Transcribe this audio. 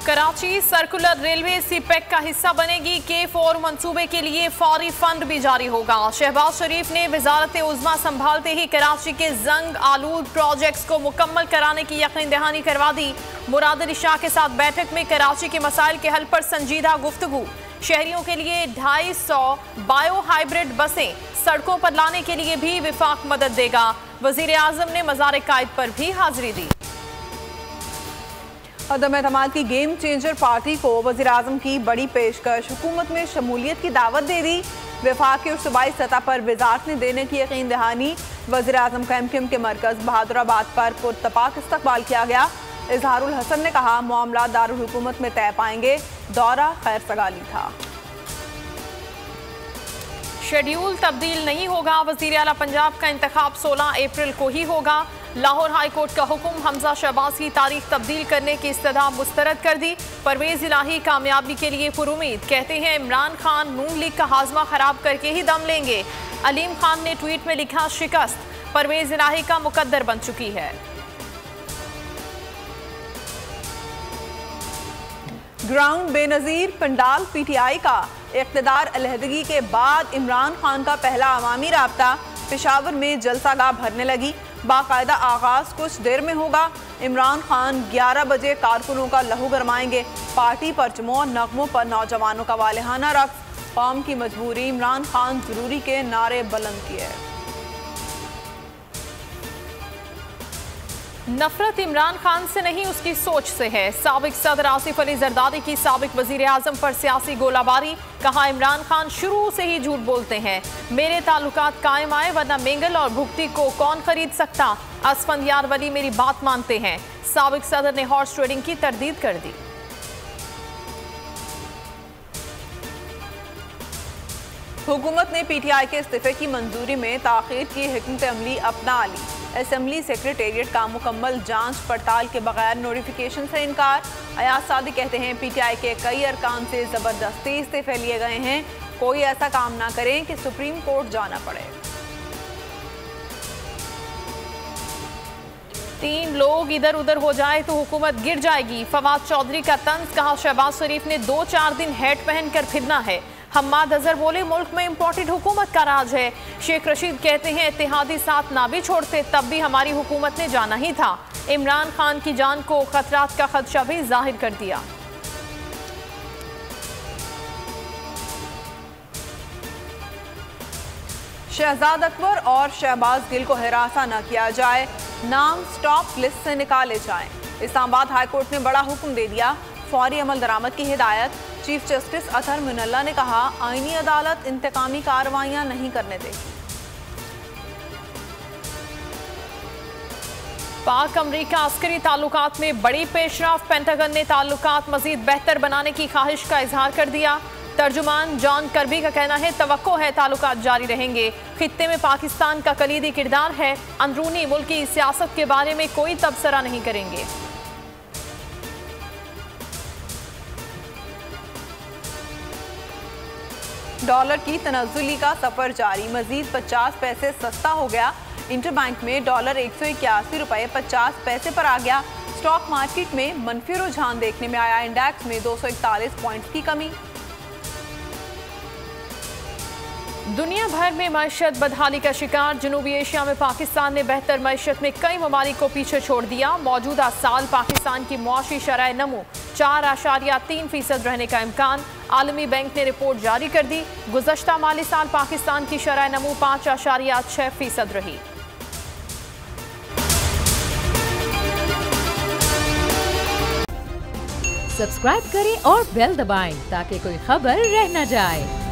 Karachi circular railway CPEC का हिस्सा बनेगी। K4 मंसूबे के लिए फौरी फंड भी जारी होगा। शहबाज शरीफ ने वजारत उज़्मा संभालते ही कराची के जंग आलूद प्रोजेक्ट्स को मुकम्मल कराने की यकीन दहानी करवा दी। मुराद अली शाह के साथ बैठक में कराची के मसाइल के हल पर संजीदा गुफ्तगू। शहरियों के लिए 250 बायो हाइब्रिड बसें सड़कों पर लाने के लिए भी विफाक मदद देगा। वजीर आजम ने मज़ार कायद पर भी हाजिरी दी। अदम एतमाद की गेम चेंजर पार्टी को वज़ीर आज़म की बड़ी पेशकश, हुकूमत में शमूलियत की दावत दे दी। वफाकी और सूबाई सतह पर वजारत ने देने की यकीन दहानी। वज़ीर आज़म का MQM के मरकज़ बहादुराबाद पर पुरतपाक इस्तकबाल किया गया। इजहारुल हसन ने कहा मामला दारुल हुकूमत में तय पाएंगे। दौरा खैर सगाली था। शेड्यूल तब्दील नहीं होगा। वज़ीर आला पंजाब का इंतखाब 16 अप्रैल को ही होगा। लाहौर हाई कोर्ट का हुक्म, हमजा शहबाज की तारीख तब्दील करने की इस्तदा मुस्तरद कर दी। परवेज इलाही कामयाबी के लिए पुरुमीद, कहते हैं इमरान खान नून लीग का हाजमा खराब करके ही दम लेंगे। अलीम खान ने ट्वीट में लिखा शिकस्त परवेज इलाही का मुकद्दर बन चुकी है। ग्राउंड बेनजीर पंडाल PTI का इक़्तिदार अलहदगी के बाद इमरान खान का पहला अवामी राब्ता। पेशावर में जलसागाह भरने लगी। बाकायदा आगाज कुछ देर में होगा। इमरान खान 11 बजे कारकुनों का लहू गरमाएंगे। पार्टी परचमों और नगमों पर नौजवानों का वालिहाना रक्स। कौम की मजबूरी, इमरान खान जरूरी के नारे बुलंद किए। नफरत इमरान खान से नहीं, उसकी सोच से है। साबिक सदर आसिफ अली जरदारी की साबिक वजीर आजम पर सियासी गोलाबारी। कहा इमरान खान शुरू से ही झूठ बोलते हैं। मेरे ताल्लुकात कायम आए वरना मेंगल और भुगती को कौन खरीद सकता। असफंदियार वली मेरी बात मानते हैं। साबिक सदर ने हॉर्स ट्रेडिंग की तरदीद कर दी। हुकूमत ने PTI के इस्तीफे की मंजूरी में ताखीर की हिकमत अमली अपना ली। असेंबली सेक्रेटेरिएट का मुकम्मल जांच पड़ताल के बगैर नोटिफिकेशन से इनकार। अयाज सादी कहते हैं PTI के कई अरकान से जबरदस्ती इस्तीफे लिए गए हैं। कोई ऐसा काम ना करें कि सुप्रीम कोर्ट जाना पड़े। 3 लोग इधर उधर हो जाए तो हुकूमत गिर जाएगी। फवाद चौधरी का तंज। कहा शहबाज शरीफ ने 2-4 दिन हैट पहनकर फिरना है। हम्माद अजहर बोले मुल्क में इम्पोर्टेड हुकूमत का राज है। शेख रशीद कहते हैं इत्तेहादी साथ ना भी छोड़ते तब भी हमारी हुकूमत ने जाना ही था। इमरान खान की जान को खतरात का खदशा भी जाहिर कर दिया। शहजाद अकबर और शहबाज गिल को हिरासा न किया जाए, नाम स्टॉप लिस्ट से निकाले जाएं। इस्लामाबाद हाई कोर्ट ने बड़ा हुक्म दे दिया। फौरी अमल दरामद की हिदायत। चीफ जस्टिस अतहर मुनल्ला ने कहा आईनी अदालत इंतकामी कार्रवाइयां नहीं करने देगी। पाक अमरीका अस्करी ताल्लुकात में बड़ी पेशरफ। पेंटागन ने ताल्लुकात मजीद बेहतर बनाने की ख्वाहिश का इजहार कर दिया। तर्जुमान जॉन कर्बी का कहना है तवक्को है ताल्लुकात जारी रहेंगे। खित्ते में पाकिस्तान का कलीदी किरदार है। अंदरूनी मुल्की सियासत के बारे में कोई तबसरा नहीं करेंगे। डॉलर की तनज़्ज़ुली का सफर जारी। मजीद 50 पैसे सस्ता हो गया। इंटरबैंक में डॉलर 181 रुपये 50 पैसे पर आ गया। स्टॉक मार्केट में मनफी रुझान देखने में आया। इंडेक्स में 241 पॉइंट्स की कमी। दुनिया भर में मईशत बदहाली का शिकार। जनूबी एशिया में पाकिस्तान ने बेहतर मईशत में कई ममालिक को पीछे छोड़ दिया। मौजूदा साल पाकिस्तान की मुआशी शरह नमू 4.3% रहने का इम्कान। आलमी बैंक ने रिपोर्ट जारी कर दी। गुज़श्ता माली साल पाकिस्तान की शरह नमू 5.6% रही। सब्सक्राइब करें और बेल दबाएं ताकि कोई खबर रह न जाए।